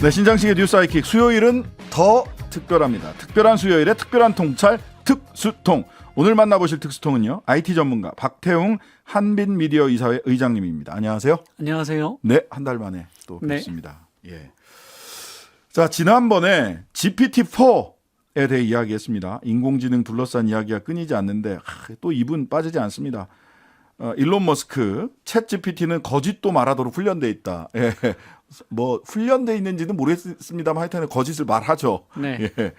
네, 신장식의 뉴스 아이킥 수요일은 더 특별합니다. 특별한 수요일에 특별한 통찰 특수통. 오늘 만나보실 특수통은요, IT 전문가 박태웅 한빛미디어 이사회 의장님입니다. 안녕하세요. 안녕하세요. 네, 한 달 만에 또 네. 뵙습니다. 예. 자, 지난번에 GPT-4에 대해 이야기했습니다. 인공지능 둘러싼 이야기가 끊이지 않는데 또 이분 빠지지 않습니다. 일론 머스크, 챗 GPT는 거짓도 말하도록 훈련돼 있다. 예. 뭐 훈련돼 있는지는 모르겠습니다만 하여튼 거짓을 말하죠. 네. 예.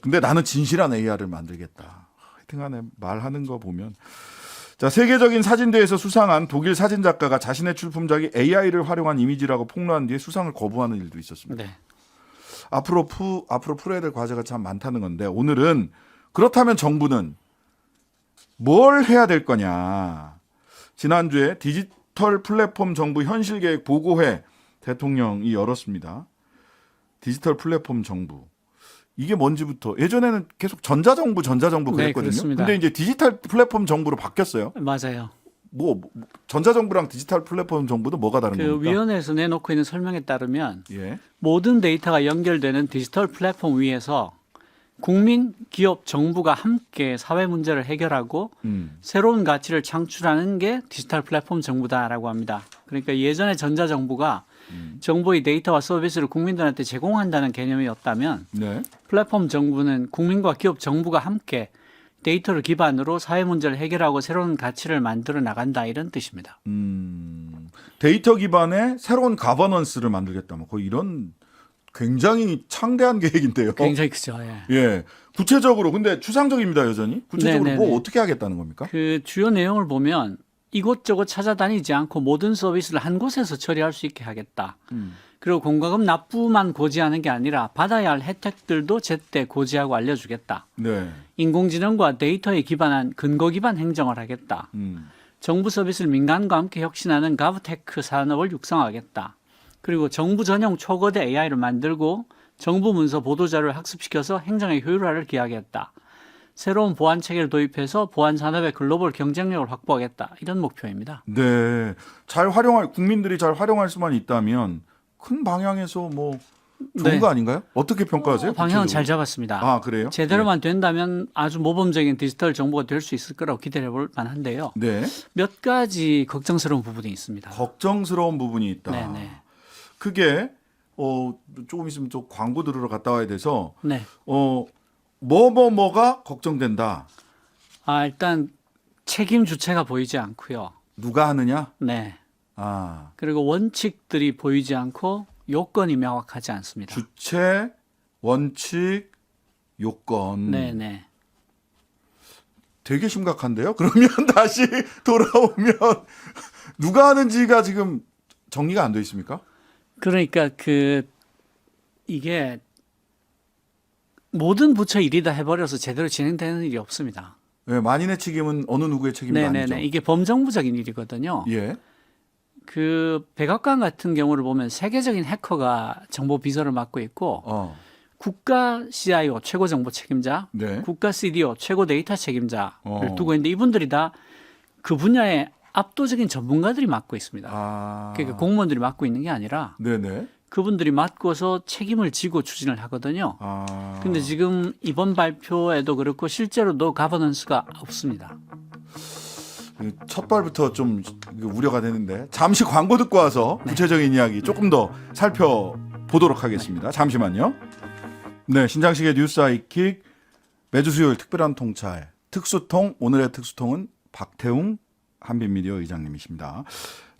근데 나는 진실한 AI를 만들겠다. 하여튼간에 말하는 거 보면, 자, 세계적인 사진대회에서 수상한 독일 사진 작가가 자신의 출품작이 AI를 활용한 이미지라고 폭로한 뒤에 수상을 거부하는 일도 있었습니다. 네. 앞으로 풀어야 될 과제가 참 많다는 건데, 오늘은 그렇다면 정부는 뭘 해야 될 거냐. 지난주에 디지털 플랫폼 정부 현실계획 보고회 대통령이 열었습니다. 디지털 플랫폼 정부. 이게 뭔지부터, 예전에는 계속 전자정부 그랬거든요. 네, 그렇습니다. 근데 이제 디지털 플랫폼 정부로 바뀌었어요. 맞아요. 뭐 전자정부랑 디지털 플랫폼 정부도 뭐가 다른 그 겁니까? 위원회에서 내놓고 있는 설명에 따르면 예. 모든 데이터가 연결되는 디지털 플랫폼 위에서 국민, 기업, 정부가 함께 사회 문제를 해결하고 새로운 가치를 창출하는 게 디지털 플랫폼 정부다라고 합니다. 그러니까 예전에 전자정부가 정보의 데이터와 서비스를 국민들한테 제공한다는 개념이었다면 네. 플랫폼 정부는 국민과 기업, 정부가 함께 데이터를 기반으로 사회 문제를 해결하고 새로운 가치를 만들어 나간다, 이런 뜻입니다. 데이터 기반의 새로운 가버넌스를 만들겠다. 뭐 거의 이런 굉장히 창대한 계획인데요. 굉장히 크죠. 예. 예. 구체적으로 근데 추상적입니다, 여전히. 구체적으로 네네네. 뭐 어떻게 하겠다는 겁니까? 그 주요 내용을 보면 이곳저곳 찾아다니지 않고 모든 서비스를 한 곳에서 처리할 수 있게 하겠다. 그리고 공과금 납부만 고지하는 게 아니라 받아야 할 혜택들도 제때 고지하고 알려주겠다. 네. 인공지능과 데이터에 기반한 근거 기반 행정을 하겠다. 정부 서비스를 민간과 함께 혁신하는 가브테크 산업을 육성하겠다. 그리고 정부 전용 초거대 AI를 만들고 정부 문서 보도자료를 학습시켜서 행정의 효율화를 기하겠다. 새로운 보안 체계를 도입해서 보안 산업의 글로벌 경쟁력을 확보하겠다. 이런 목표입니다. 네. 국민들이 잘 활용할 수만 있다면 큰 방향에서 뭐 좋은 네. 거 아닌가요? 어떻게 평가하세요? 방향은 잘 구체적으로? 잡았습니다. 아, 그래요? 제대로만 된다면 아주 모범적인 디지털 정보가 될 수 있을 거라고 기대해 볼 만한데요. 네. 몇 가지 걱정스러운 부분이 있습니다. 걱정스러운 부분이 있다. 네네. 그게 조금 있으면 좀 광고 들으러 갔다 와야 돼서 네. 뭐가 걱정된다. 일단 책임 주체가 보이지 않고요. 누가 하느냐? 네. 아, 그리고 원칙들이 보이지 않고 요건이 명확하지 않습니다. 주체, 원칙, 요건. 네네. 되게 심각한데요? 그러면 다시 돌아오면 누가 하는지가 지금 정리가 안 돼 있습니까? 그러니까 이게 모든 부처 일이다 해버려서 제대로 진행되는 일이 없습니다. 네, 만인의 책임은 어느 누구의 책임도 아니죠. 네네네. 이게 범정부적인 일이거든요. 예. 그 백악관 같은 경우를 보면 세계적인 해커가 정보 비서를 맡고 있고 국가 CIO 최고 정보 책임자, 네. 국가 CDO 최고 데이터 책임자를 두고 있는데 이분들이 다 그 분야의 압도적인 전문가들이 맡고 있습니다. 그러니까 공무원들이 맡고 있는 게 아니라 네네. 그분들이 맡고서 책임을 지고 추진을 하거든요. 근데 지금 이번 발표에도 그렇고 실제로도 가버넌스가 없습니다. 첫 발부터 좀 우려가 되는데 잠시 광고 듣고 와서 구체적인 이야기 조금 더 살펴보도록 하겠습니다. 잠시만요. 네, 신장식의 뉴스 아이킥 매주 수요일 특별한 통찰 특수통, 오늘의 특수통은 박태웅 한빛미디어 의장님이십니다.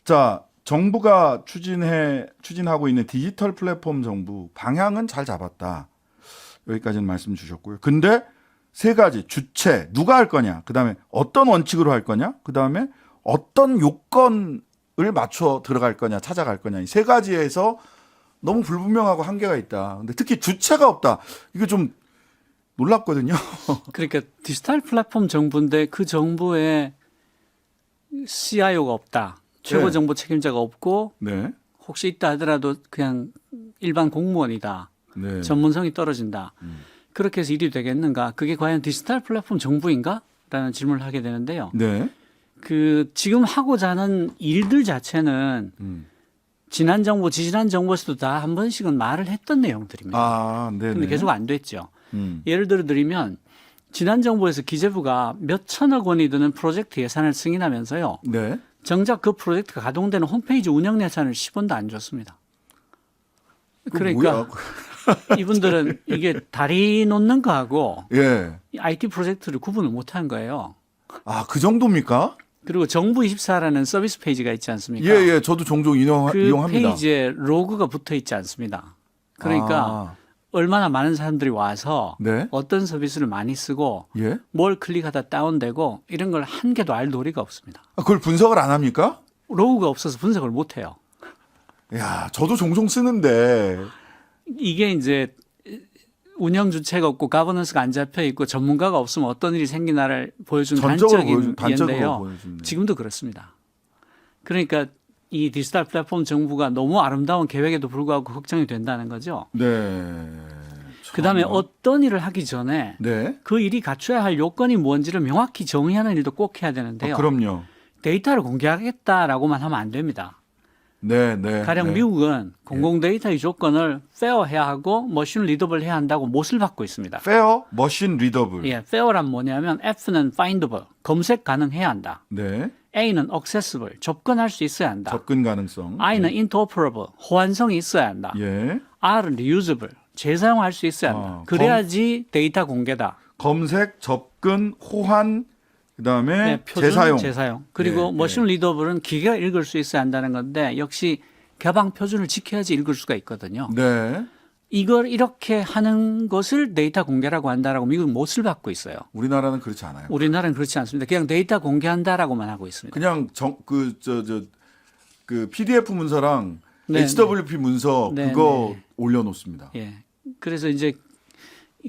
자, 정부가 추진하고 있는 디지털 플랫폼 정부 방향은 잘 잡았다. 여기까지는 말씀 주셨고요. 근데 세 가지 주체 누가 할 거냐, 그다음에 어떤 원칙으로 할 거냐, 그다음에 어떤 요건을 맞춰 들어갈 거냐, 찾아갈 거냐, 이 세 가지에서 너무 불분명하고 한계가 있다. 근데 특히 주체가 없다. 이거 좀 놀랍거든요. 그러니까 디지털 플랫폼 정부인데 그 정부에 CIO가 없다. 최고 네. 정보 책임자가 없고 네. 혹시 있다 하더라도 그냥 일반 공무원이다. 네. 전문성이 떨어진다. 그렇게 해서 일이 되겠는가? 그게 과연 디지털 플랫폼 정부인가? 라는 질문을 하게 되는데요. 네. 그 지금 하고자 하는 일들 자체는 지난 정부, 지지난 정부에서도 다 한 번씩은 말을 했던 내용들입니다. 아, 네. 근데 계속 안 됐죠. 음. 예를 들어 드리면 지난 정부에서 기재부가 몇 천억 원이 드는 프로젝트 예산을 승인하면서요. 네. 정작 그 프로젝트가 가동되는 홈페이지 운영 예산을 10원도 안 줬습니다. 그러니까 뭐야? 이분들은 이게 다리 놓는 거하고 예. IT 프로젝트를 구분을 못한 거예요. 아, 그 정도입니까? 그리고 정부24라는 서비스 페이지가 있지 않습니까? 예, 예. 저도 종종 그 이용합니다. 페이지에 로그가 붙어 있지 않습니다. 그러니까 아, 얼마나 많은 사람들이 와서 네. 어떤 서비스를 많이 쓰고 예. 뭘 클릭하다 다운되고 이런 걸 한 개도 알 도리가 없습니다. 아, 그걸 분석을 안 합니까? 로그가 없어서 분석을 못 해요. 야, 저도 종종 쓰는데. 이게 이제 운영 주체가 없고 가버넌스가 안 잡혀 있고 전문가가 없으면 어떤 일이 생기나를 보여준 단적인 예인데요. 보여주네. 지금도 그렇습니다. 그러니까 이 디지털 플랫폼 정부가 너무 아름다운 계획에도 불구하고 걱정이 된다는 거죠. 네. 그다음에 참나. 어떤 일을 하기 전에 네. 그 일이 갖춰야 할 요건이 뭔지를 명확히 정의하는 일도 꼭 해야 되는데요. 그럼요. 데이터를 공개하겠다라고만 하면 안 됩니다. 네, 네. 가령 네. 미국은 공공 데이터의 조건을 페어해야 하고 머신 리더블 해야 한다고 못을 받고 있습니다. 페어, 머신 리더블. 예, 페어란 뭐냐면 F는 findable, 검색 가능해야 한다. 네. A는 accessible, 접근할 수 있어야 한다. 접근 가능성. I는 interoperable, 호환성이 있어야 한다. 예. R은 reusable, 재사용할 수 있어야 한다. 그래야지 데이터 공개다. 검색, 접근, 호환, 그다음에 네, 표준, 재사용. 그리고 예, 머신 리더블은 기계가 읽을 수 있어야 한다는 건데 역시 개방 표준을 지켜야지 읽을 수가 있거든요. 네. 이걸 이렇게 하는 것을 데이터 공개라고 한다라고 미국 못을 받고 있어요. 우리나라는 그렇지 않아요. 우리나라는 그렇지 않습니다. 그냥 데이터 공개한다라고만 하고 있습니다. 그냥 그 PDF 문서랑 네, HWP 문서 네, 그거 네. 올려놓습니다. 예. 그래서 이제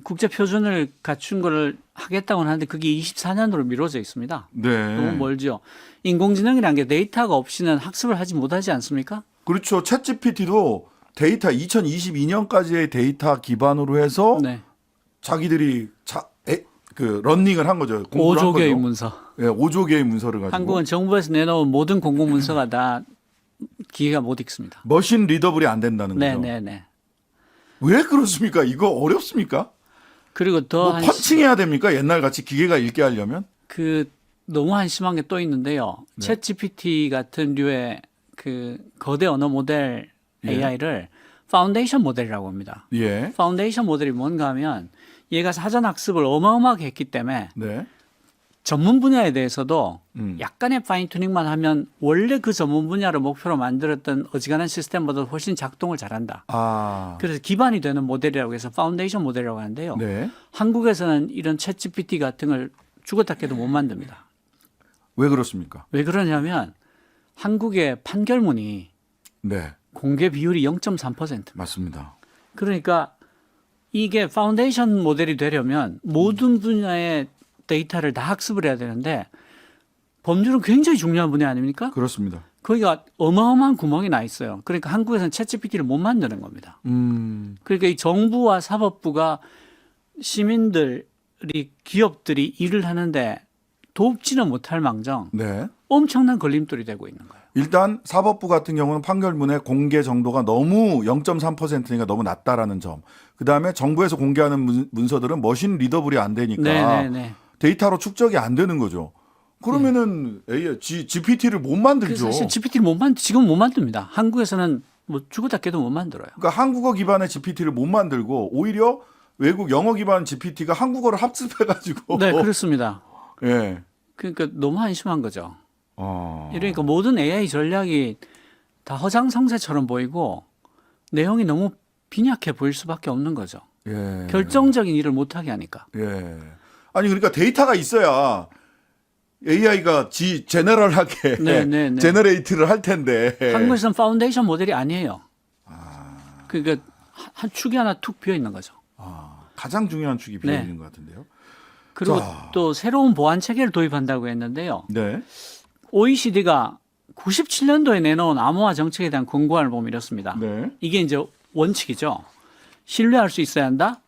국제 표준을 갖춘 거를 하겠다고 하는데 그게 24년으로 미뤄져 있습니다. 네. 너무 멀죠. 인공지능이라는 게 데이터가 없이는 학습을 하지 못하지 않습니까? 그렇죠. 챗GPT도 데이터 2022년까지의 데이터 기반으로 해서 네. 자기들이 그 런닝을 한 거죠. 공부를 5조 한 개의 거죠. 문서. 예, 5조 개의 문서를 가지고. 한국은 정부에서 내놓은 모든 공공 문서가 다 기계가 못 읽습니다. 머신 리더블이 안 된다는 네, 거죠. 네, 네. 왜 그렇습니까? 이거 어렵습니까? 그리고 뭐 더 펀칭해야 됩니까? 옛날 같이 기계가 읽게 하려면? 그 너무 한심한 게 또 있는데요. 네. 챗 GPT 같은 류의 그 거대 언어 모델 예. AI를 파운데이션 모델이라고 합니다. 예. 파운데이션 모델이 뭔가 하면 얘가 사전 학습을 어마어마하게 했기 때문에 네. 전문 분야에 대해서도 음. 약간의 파인 튜닝만 하면 원래 그 전문 분야를 목표로 만들었던 어지간한 시스템보다 훨씬 작동을 잘한다. 아. 그래서 기반이 되는 모델이라고 해서 파운데이션 모델이라고 하는데요. 네. 한국에서는 이런 챗 GPT 같은 걸 죽었다 깨도 못 만듭니다. 왜 그렇습니까? 왜 그러냐면 한국의 판결문이 네. 공개 비율이 0.3%. 맞습니다. 그러니까 이게 파운데이션 모델이 되려면 모든 분야의 데이터를 다 학습을 해야 되는데 법률은 굉장히 중요한 분야 아닙니까? 그렇습니다. 거기가 어마어마한 구멍이 나 있어요. 그러니까 한국에서는 챗GPT를 못 만드는 겁니다. 그러니까 이 정부와 사법부가 시민들이 기업들이 일을 하는데 돕지는 못할 망정 네. 엄청난 걸림돌이 되고 있는 거예요. 일단 사법부 같은 경우는 판결문의 공개 정도가 너무 0.3%니까 너무 낮다라는 점. 그다음에 정부에서 공개하는 문서들은 머신 리더블이 안 되니까 네네네. 데이터로 축적이 안 되는 거죠. 그러면은 AI, GPT를 못 만들죠. 그래서 사실 GPT를 지금 못 만듭니다. 한국에서는 뭐 죽었다 깨도 못 만들어요. 그러니까 한국어 기반의 GPT를 못 만들고 오히려 외국 영어 기반 GPT가 한국어를 합습해가지고. 네, 그렇습니다. 예. 그러니까 너무 한심한 거죠. 어. 이러니까 모든 AI 전략이 다 허장성세처럼 보이고 내용이 너무 빈약해 보일 수밖에 없는 거죠. 예. 결정적인 일을 못하게 하니까. 예. 아니 그러니까 데이터가 있어야 AI가 제너럴하게 네. 제너레이트를 할 텐데. 한국에서는 파운데이션 모델이 아니에요. 그러니까 한 축이 하나 툭 비어 있는 거죠. 가장 중요한 축이 비어 네. 있는 것 같은데요. 그리고 자. 또 새로운 보안 체계를 도입한다고 했는데요. 네. OECD가 97년도에 내놓은 암호화 정책에 대한 권고안을 보면 이렇습니다. 네. 이게 이제 원칙이죠. 신뢰할 수 있어야 한다.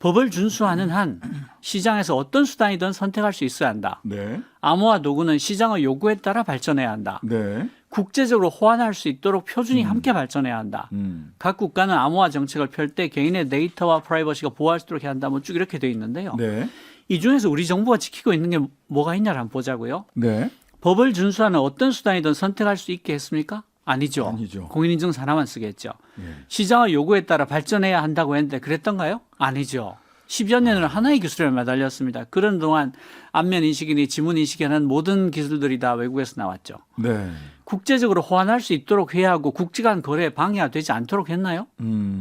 법을 준수하는 한 시장에서 어떤 수단이든 선택할 수 있어야 한다. 네. 암호화 도구는 시장의 요구에 따라 발전해야 한다. 네. 국제적으로 호환할 수 있도록 표준이 함께 발전해야 한다. 각 국가는 암호화 정책을 펼 때 개인의 데이터와 프라이버시가 보호할 수 있도록 해야 한다. 뭐 쭉 이렇게 돼 있는데요. 네. 이 중에서 우리 정부가 지키고 있는 게 뭐가 있냐를 한번 보자고요. 네. 법을 준수하는 어떤 수단이든 선택할 수 있게 했습니까? 아니죠. 아니죠. 공인인증서 하나만 쓰겠죠. 예. 시장의 요구에 따라 발전해야 한다고 했는데 그랬던가요? 아니죠. 10여 년을 하나의 기술에 매달렸습니다. 그런 동안 안면 인식이니 지문 인식이라는 모든 기술들이 다 외국에서 나왔죠. 네. 국제적으로 호환할 수 있도록 해야 하고 국제 간 거래에 방해가 되지 않도록 했나요?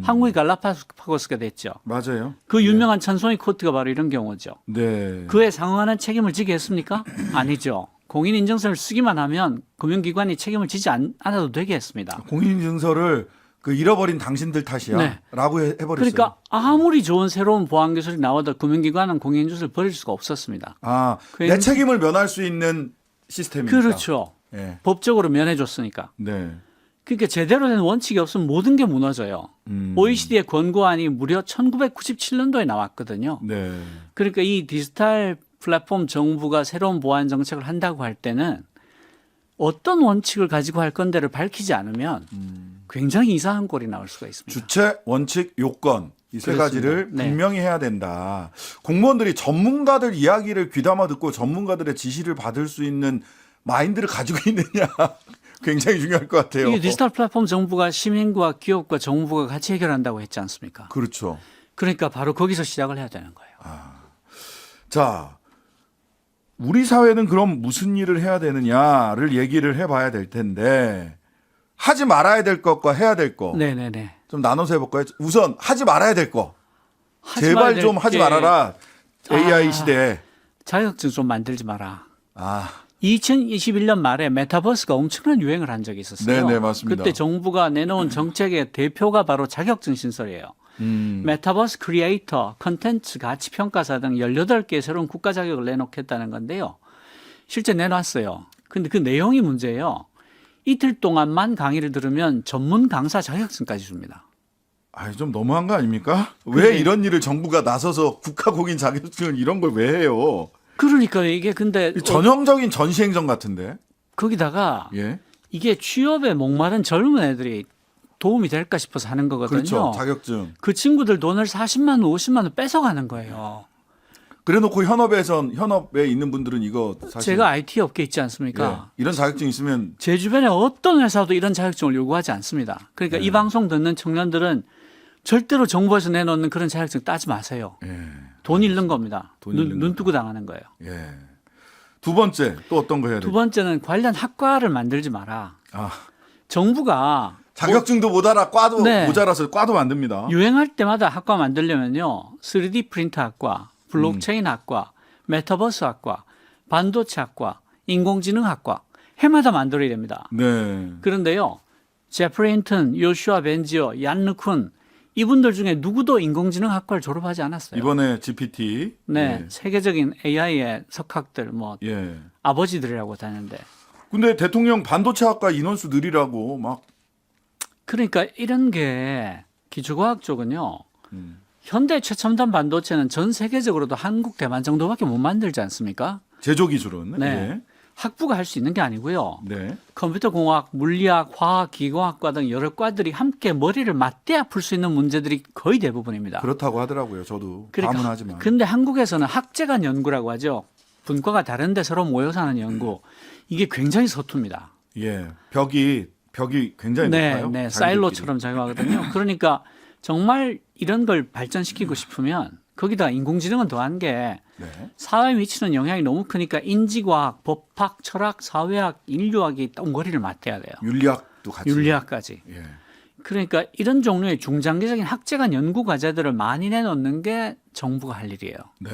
한국이 갈라파고스가 됐죠. 맞아요. 그 유명한 천송이 코트가 바로 이런 경우죠. 네. 그에 상응하는 책임을 지게 했습니까? 아니죠. 공인인증서를 쓰기만 하면 금융기관이 책임을 지지 않아도 되게 했습니다. 공인인증서를 그 잃어버린 당신들 탓이야 네. 라고 해버렸어요. 그러니까 아무리 좋은 새로운 보안 기술이 나와도 금융기관은 공인인증서를 버릴 수가 없었습니다. 아, 내 책임을 면할 수 있는 시스템이니까. 그렇죠. 예. 법적으로 면해줬으니까. 네. 그러니까 제대로 된 원칙이 없으면 모든 게 무너져요. OECD의 권고안이 무려 1997년도에 나왔거든요. 네. 그러니까 이 디지털 플랫폼 정부가 새로운 보안 정책을 한다고 할 때는 어떤 원칙을 가지고 할 건데를 밝히지 않으면 굉장히 이상한 꼴이 나올 수가 있습니다. 주체, 원칙, 요건 이 세 그렇습니다. 가지를 네. 분명히 해야 된다. 공무원들이 전문가들 이야기를 귀담아 듣고 전문가들의 지시를 받을 수 있는 마인드를 가지고 있느냐 굉장히 중요할 것 같아요. 이게 디지털 플랫폼 정부가 시민과 기업과 정부가 같이 해결한다고 했지 않습니까? 그렇죠. 그러니까 바로 거기서 시작을 해야 되는 거예요. 자, 우리 사회는 그럼 무슨 일을 해야 되느냐를 얘기를 해봐야 될 텐데 하지 말아야 될 것과 해야 될 거. 네네네. 좀 나눠서 해볼까요? 우선 하지 말아야 될 거. 하지 말아야 제발 될 좀 하지 게 말아라. AI 시대에. 자격증 좀 만들지 마라. 아, 2021년 말에 메타버스가 엄청난 유행을 한 적이 있었어요. 네네, 맞습니다. 그때 정부가 내놓은 정책의 대표가 바로 자격증 신설이에요. 메타버스 크리에이터, 컨텐츠 가치 평가사 등 18개의 새로운 국가 자격을 내놓겠다는 건데요. 실제 내놨어요. 근데 그 내용이 문제예요. 이틀 동안만 강의를 들으면 전문 강사 자격증까지 줍니다. 아, 좀 너무한 거 아닙니까? 왜 이런 일을 정부가 나서서 국가공인 자격증을 이런 걸 왜 해요? 그러니까 이게 근데 전형적인 전시행정 같은데. 거기다가 예. 이게 취업에 목마른 젊은 애들이 도움이 될까 싶어서 하는 거거든요. 그렇죠. 자격증. 그 친구들 돈을 40만 원, 50만 원 뺏어가는 거예요. 그래놓고 현업에 있는 분들은 이거 사실 제가 IT 업계 있지 않습니까? 예, 이런 자격증 있으면 제 주변에 어떤 회사도 이런 자격증을 요구하지 않습니다. 그러니까 이 방송 듣는 청년들은 절대로 정부에서 내놓는 그런 자격증 따지 마세요. 예, 돈 잃는 겁니다. 돈 잃는 눈 뜨고 당하는 거예요. 예. 두 번째 또 어떤 거 해야 돼요? 두 번째는 관련 학과를 만들지 마라. 아, 정부가 자격증도 못 알아 과도 네. 모자라서 과도 만듭니다. 유행할 때마다 학과 만들려면요. 3D 프린터 학과, 블록체인 학과, 메타버스 학과, 반도체 학과, 인공지능 학과 해마다 만들어야 됩니다. 네. 그런데요. 제프리 힌튼, 요슈아 벤지어, 얀 르쿤 이분들 중에 누구도 인공지능 학과를 졸업하지 않았어요. 이번에 GPT. 네, 세계적인 AI의 석학들 뭐 예. 예. 아버지들이라고 다녔는데 근데 대통령 반도체학과 인원수 늘리라고 막 그러니까 이런 게 기초과학 쪽은요. 현대 최첨단 반도체는 전 세계적으로도 한국, 대만 정도밖에 못 만들지 않습니까? 제조 기술은. 네. 예. 학부가 할 수 있는 게 아니고요. 네. 컴퓨터공학, 물리학, 화학, 기공학과 등 여러 과들이 함께 머리를 맞대야 풀 수 있는 문제들이 거의 대부분입니다. 그렇다고 하더라고요. 저도 그러니까 가문하지만. 근데 한국에서는 학제간 연구라고 하죠. 분과가 다른데 서로 모여서 하는 연구. 이게 굉장히 서툽니다. 예. 벽이 굉장히 높아요. 네, 자기들끼리. 사일로처럼 작용하거든요. 그러니까 정말 이런 걸 발전시키고 싶으면 거기다가 인공지능은 더한 게 네. 사회에 미치는 영향이 너무 크니까 인지과학, 법학, 철학, 사회학, 인류학이 덩거리를 맞대야 돼요. 윤리학도 같이. 윤리학까지. 예. 그러니까 이런 종류의 중장기적인 학제간 연구 과제들을 많이 내놓는 게 정부가 할 일이에요. 네.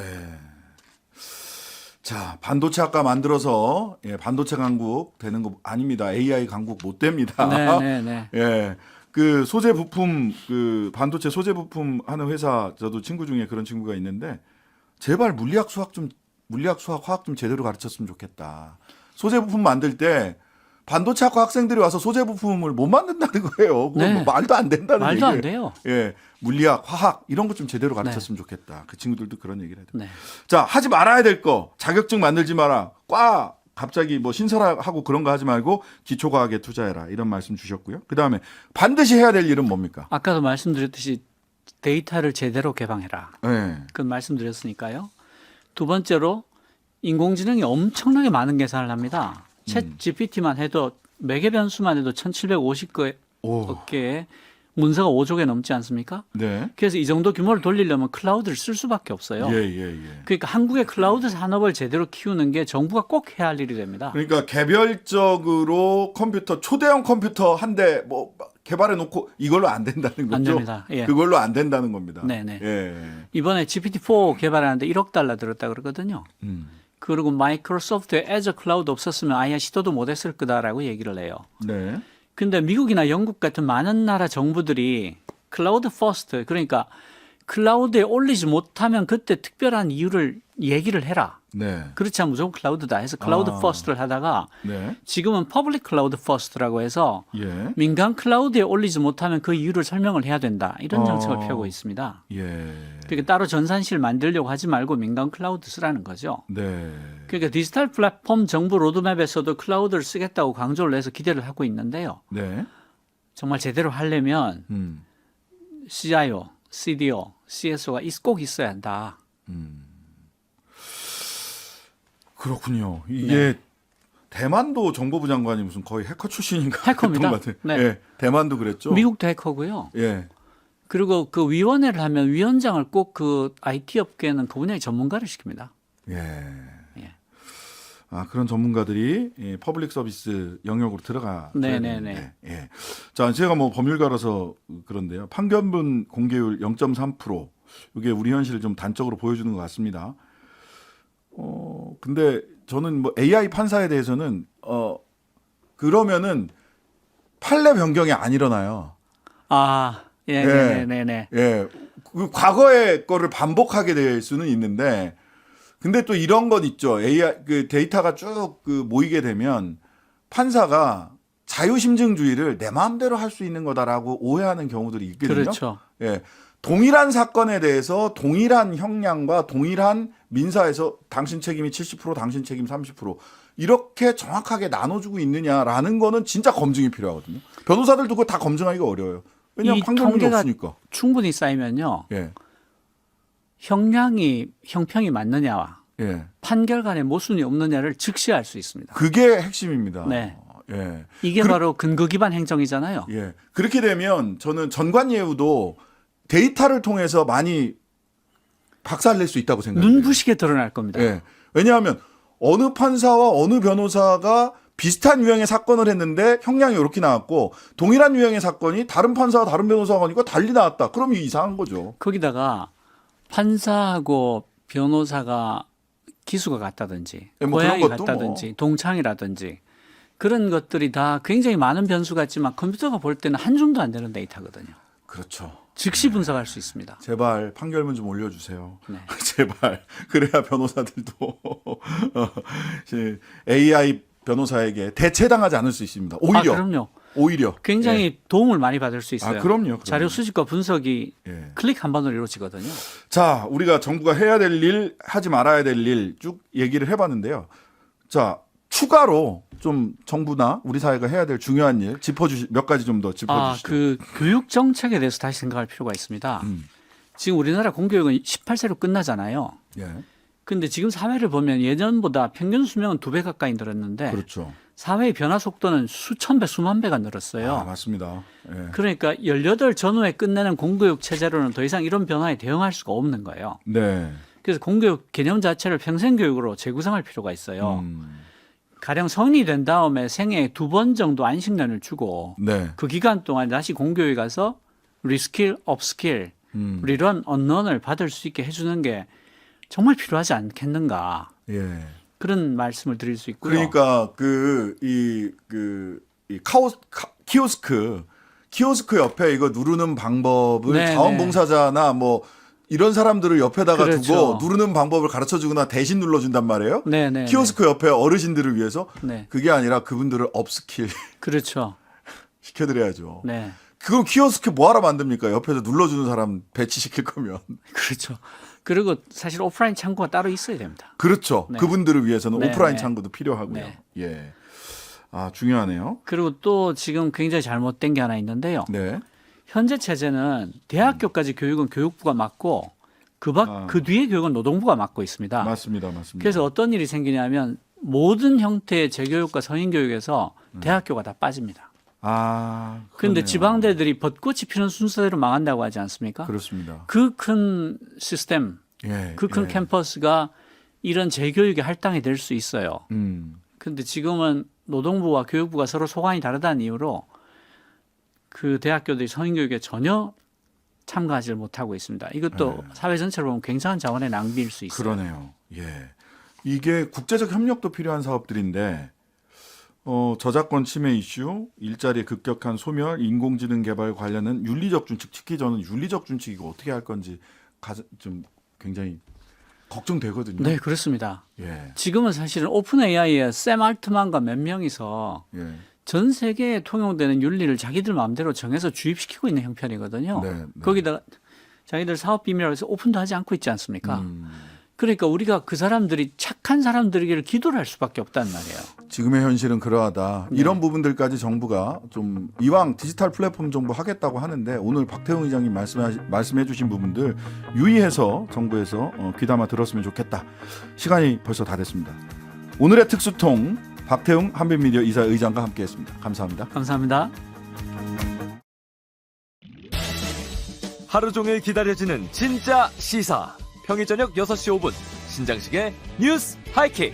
자, 반도체 학과 만들어서 반도체 강국 되는 거 아닙니다. AI 강국 못 됩니다. 네. 예. 그 소재 부품 그 반도체 소재 부품 하는 회사 저도 친구 중에 그런 친구가 있는데 제발 물리학 수학 화학 좀 제대로 가르쳤으면 좋겠다. 소재 부품 만들 때 반도체학과 학생들이 와서 소재 부품을 못 만든다는 거예요. 그건 네. 뭐 말도 안 된다는 말도 얘기예요. 안 돼요. 예, 물리학, 화학 이런 것 좀 제대로 가르쳤으면 좋겠다. 그 친구들도 그런 얘기를 해야 돼. 네. 자, 하지 말아야 될 거. 자격증 만들지 마라. 과 갑자기 뭐 신설하고 그런 거 하지 말고 기초과학에 투자해라. 이런 말씀 주셨고요. 그다음에 반드시 해야 될 일은 뭡니까? 아까도 말씀드렸듯이 데이터를 제대로 개방해라. 네. 그건 말씀드렸으니까요. 두 번째로 인공지능이 엄청나게 많은 계산을 합니다. 챗 GPT만 해도 매개 변수만 해도 1750개의 문서가 5조 개 넘지 않습니까? 네. 그래서 이 정도 규모를 돌리려면 클라우드를 쓸 수밖에 없어요. 예. 그러니까 한국의 클라우드 산업을 제대로 키우는 게 정부가 꼭 해야 할 일이 됩니다. 그러니까 개별적으로 컴퓨터 초대형 컴퓨터 한 대 뭐 개발해 놓고 이걸로 안 된다는 거죠. 안 됩니다. 예. 그걸로 안 된다는 겁니다. 네네. 예. 이번에 GPT-4 개발하는데 1억 달러 들었다 그러거든요. 음. 그리고 마이크로소프트에 애저 클라우드 없었으면 아예 시도도 못했을 거다라고 얘기를 해요. 네. 근데 미국이나 영국 같은 많은 나라 정부들이 클라우드 퍼스트, 그러니까 클라우드에 올리지 못하면 그때 특별한 이유를 얘기를 해라. 네. 그렇지 않으면 무조건 클라우드다 해서 클라우드 퍼스트를 하다가 네. 지금은 퍼블릭 클라우드 퍼스트라고 해서 예. 민간 클라우드에 올리지 못하면 그 이유를 설명을 해야 된다. 이런 정책을 펴고 있습니다. 예. 그러니까 따로 전산실 만들려고 하지 말고 민간 클라우드 쓰라는 거죠. 네. 그러니까 디지털 플랫폼 정부 로드맵에서도 클라우드를 쓰겠다고 강조를 해서 기대를 하고 있는데요. 네. 정말 제대로 하려면 음. CIO, CDO, CSO가 꼭 있어야 한다. 그렇군요. 이게 대만도 정보부 장관이 무슨 거의 해커 출신인가 해커입니다. 그랬던 것 같아요. 네. 예. 대만도 그랬죠. 미국도 해커고요. 예. 그리고 그 위원회를 하면 위원장을 꼭 그 IT 업계는 그 분야의 전문가를 시킵니다. 예. 예. 아, 그런 전문가들이 예, 퍼블릭 서비스 영역으로 들어가. 네네네. 예. 자, 제가 뭐 법률가라서 그런데요. 판결문 공개율 0.3%. 이게 우리 현실을 좀 단적으로 보여주는 것 같습니다. 근데 저는 뭐 AI 판사에 대해서는 그러면은 판례 변경이 안 일어나요. 아, 예, 네네네. 예. 그 과거의 거를 반복하게 될 수는 있는데, 근데 또 이런 건 있죠. AI 그 데이터가 쭉 그 모이게 되면 판사가 자유심증주의를 내 마음대로 할 수 있는 거다라고 오해하는 경우들이 있거든요. 그렇죠. 예. 동일한 사건에 대해서 동일한 형량과 동일한 민사에서 당신 책임이 70%, 당신 책임 30% 이렇게 정확하게 나눠주고 있느냐라는 거는 진짜 검증이 필요하거든요. 변호사들도 그거 다 검증하기가 어려워요. 왜냐하면 이 판결문이 통계가 없으니까. 충분히 쌓이면요. 예. 형평이 맞느냐와 예. 판결 간에 모순이 없느냐를 즉시 알 수 있습니다. 그게 핵심입니다. 네. 예. 이게 바로 근거 기반 행정이잖아요. 예. 그렇게 되면 저는 전관예우도 데이터를 통해서 많이 박살낼 수 있다고 생각해요. 눈부시게 드러날 겁니다. 예. 왜냐하면 어느 판사와 어느 변호사가 비슷한 유형의 사건을 했는데 형량이 이렇게 나왔고 동일한 유형의 사건이 다른 판사와 다른 변호사가 하니까 달리 나왔다. 그럼 이게 이상한 거죠. 거기다가 판사하고 변호사가 기수가 같다든지 예, 뭐 고향이 그런 것도 같다든지 동창이라든지 그런 것들이 다 굉장히 많은 변수가 있지만 컴퓨터가 볼 때는 한 줌도 안 되는 데이터거든요. 그렇죠. 즉시 분석할 수 있습니다. 제발 판결문 좀 올려주세요. 네. 제발. 그래야 변호사들도 AI 변호사에게 대체당하지 않을 수 있습니다. 오히려. 그럼요. 오히려. 굉장히 도움을 많이 받을 수 있어요. 그럼요. 자료 수집과 분석이 예. 클릭 한 번으로 이루어지거든요. 자, 우리가 정부가 해야 될 일, 하지 말아야 될 일 쭉 얘기를 해봤는데요. 자, 추가로 좀 정부나 우리 사회가 해야 될 중요한 일 몇 가지 좀 더 짚어주시죠. 그 교육 정책에 대해서 다시 생각할 필요가 있습니다. 지금 우리나라 공교육은 18세로 끝나잖아요. 예. 근데 지금 사회를 보면 예전보다 평균 수명은 2배 가까이 늘었는데 그렇죠. 사회의 변화 속도는 수천 배, 수만 배가 늘었어요. 아, 맞습니다. 예. 그러니까 18 전후에 끝내는 공교육 체제로는 더 이상 이런 변화에 대응할 수가 없는 거예요. 네. 그래서 공교육 개념 자체를 평생교육으로 재구성할 필요가 있어요. 가령 성인이 된 다음에 생애에 2번 정도 안식년을 주고 네. 그 기간 동안 다시 공교육에 가서 리스킬, 업스킬, 리런, 언런을 받을 수 있게 해주는 게 정말 필요하지 않겠는가. 예. 그런 말씀을 드릴 수 있고요. 그러니까 키오스크 옆에 이거 누르는 방법을 네, 자원봉사자나 뭐 이런 사람들을 옆에다가 그렇죠. 두고 누르는 방법을 가르쳐주거나 대신 눌러준단 말이에요. 네네. 키오스크 옆에 어르신들을 위해서 네. 그게 아니라 그분들을 업스킬 그렇죠. 시켜드려야죠. 네. 그럼 키오스크 뭐하러 만듭니까? 옆에서 눌러주는 사람 배치시킬 거면. 그렇죠. 그리고 사실 오프라인 창구가 따로 있어야 됩니다. 그렇죠. 네. 그분들을 위해서는 네, 오프라인 네. 창구도 필요하고요. 네. 예. 아, 중요하네요. 그리고 또 지금 굉장히 잘못된 게 하나 있는데요. 네. 현재 체제는 대학교까지 교육은 교육부가 맡고 아. 그 뒤에 교육은 노동부가 맡고 있습니다. 맞습니다. 그래서 어떤 일이 생기냐면 모든 형태의 재교육과 성인교육에서 대학교가 다 빠집니다. 아. 그런데 그러네요. 지방대들이 벚꽃이 피는 순서대로 망한다고 하지 않습니까? 그렇습니다. 그 큰 시스템, 예. 그 큰 예. 캠퍼스가 이런 재교육의 할당이 될 수 있어요. 그런데 지금은 노동부와 교육부가 서로 소관이 다르다는 이유로 그 대학교들이 성인교육에 전혀 참가하지 못하고 있습니다. 이것도 사회 전체로 보면 굉장한 자원의 낭비일 수 있어요. 그러네요. 예. 이게 국제적 협력도 필요한 사업들인데 저작권 침해 이슈, 일자리의 급격한 소멸, 인공지능 개발 관련은 윤리적 준칙, 특히 저는 윤리적 준칙 이거 어떻게 할 건지 좀 굉장히 걱정되거든요. 네, 그렇습니다. 예. 지금은 사실은 오픈 AI에 샘 알트만과 몇 명이서 예. 전 세계에 통용되는 윤리를 자기들 마음대로 정해서 주입시키고 있는 형편이거든요. 네, 네. 거기다가 자기들 사업 비밀이라고 해서 오픈도 하지 않고 있지 않습니까? 그러니까 우리가 그 사람들이 착한 사람들에게 기도를 할 수밖에 없단 말이에요. 지금의 현실은 그러하다. 네. 이런 부분들까지 정부가 좀 이왕 디지털 플랫폼 정부 하겠다고 하는데 오늘 박태웅 의장님 말씀해 주신 부분들 유의해서 정부에서 귀담아 들었으면 좋겠다. 시간이 벌써 다 됐습니다. 오늘의 특수통 박태웅 한빛미디어 이사의장과 함께했습니다. 감사합니다. 감사합니다. 하루 종일 기다려지는 진짜 시사. 평일 저녁 6시 5분 신장식의 뉴스 하이킥.